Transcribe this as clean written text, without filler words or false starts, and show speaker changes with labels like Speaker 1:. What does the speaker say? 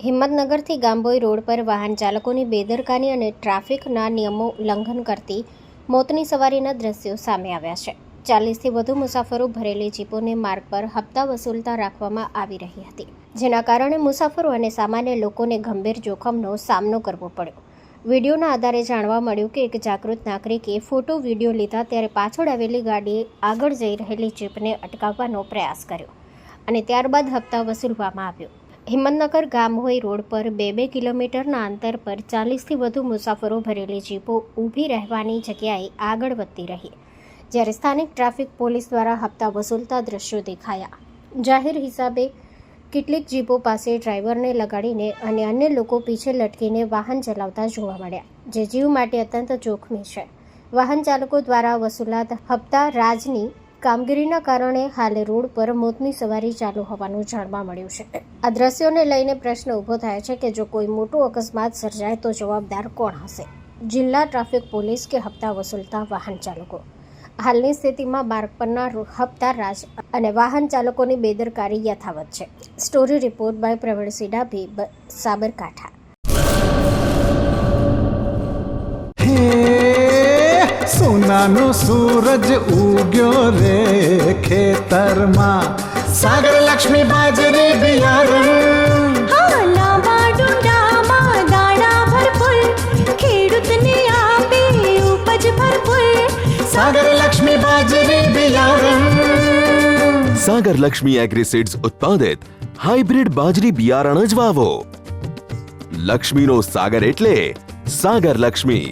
Speaker 1: હિંમતનગરથી Gambhoi road પર વાહન ચાલકોની બેદરકારી અને ટ્રાફિકના નિયમો ઉલ્લંઘન કરતી મોતની સવારીના દ્રશ્યો સામે આવ્યા છે। 40થી વધુ મુસાફરો ભરેલી જીપોને માર્ગ પર હપ્તા વસૂલતા રાખવામાં આવી રહી હતી, જેના કારણે મુસાફરો અને સામાન્ય લોકોને ગંભીર જોખમનો સામનો કરવો પડ્યો। વિડીયોના આધારે જાણવા મળ્યું કે એક જાગૃત નાગરિકે ફોટો વિડીયો લીધા ત્યારે પાછળ આવેલી ગાડીએ આગળ જઈ રહેલી જીપને અટકાવવાનો પ્રયાસ કર્યો અને ત્યારબાદ હપ્તા વસૂલવામાં આવ્યો। હિંમતનગર ગામભોઈ રોડ પર 2 કિલોમીટરના અંતર પર 40થી વધુ મુસાફરો ભરેલી જીપો ઊભી રહેવાની જગ્યાએ આગળ વધતી રહી, જ્યારે સ્થાનિક ટ્રાફિક પોલીસ દ્વારા હપ્તા વસૂલતા દ્રશ્યો દેખાયા। જાહેર હિસાબે કેટલીક જીપો પાસે ડ્રાઈવરને લગાડીને અને અન્ય લોકો પીછે લટકીને વાહન ચલાવતા જોવા મળ્યા, જે જીવ માટે અત્યંત જોખમી છે। વાહન ચાલકો દ્વારા વસૂલાતા હપ્તા રાજની કામગીરીના કારણે હાલ રોડ પર મોતની સવારી ચાલુ હોવાનું જાણવા મળ્યું છે। આ દ્રશ્યોને લઈને પ્રશ્ન ઊભો થાય છે કે જો કોઈ મોટો અકસ્માત સર્જાય તો જવાબદાર કોણ હશે? જિલ્લા ટ્રાફિક પોલીસ કે હપ્તા વસૂલતા વાહન ચાલકો? હાલની સ્થિતિમાં માર્ગ પરના હપ્તા રાજ અને વાહન ચાલકોની બેદરકારી યથાવત છે। Story report by Pravin Sidabhi, Sabarkantha.
Speaker 2: સોનાનો સૂરજ ઉગ્યો રે ખેતરમાં, સાગર લક્ષ્મી બાજરી બિયારણ,
Speaker 3: લાંબા ડુંડામાં દાણા ભરપૂર, ખેડૂતને આપે ઉપજ ભરપૂર,
Speaker 2: સાગર લક્ષ્મી બાજરી બિયારણ।
Speaker 4: સાગર લક્ષ્મી એગ્રીસીડ્સ ઉત્પાદિત હાઇબ્રિડ બાજરી બિયારણ જ વાવો। લક્ષ્મીનો સાગર એટલે સાગર લક્ષ્મી।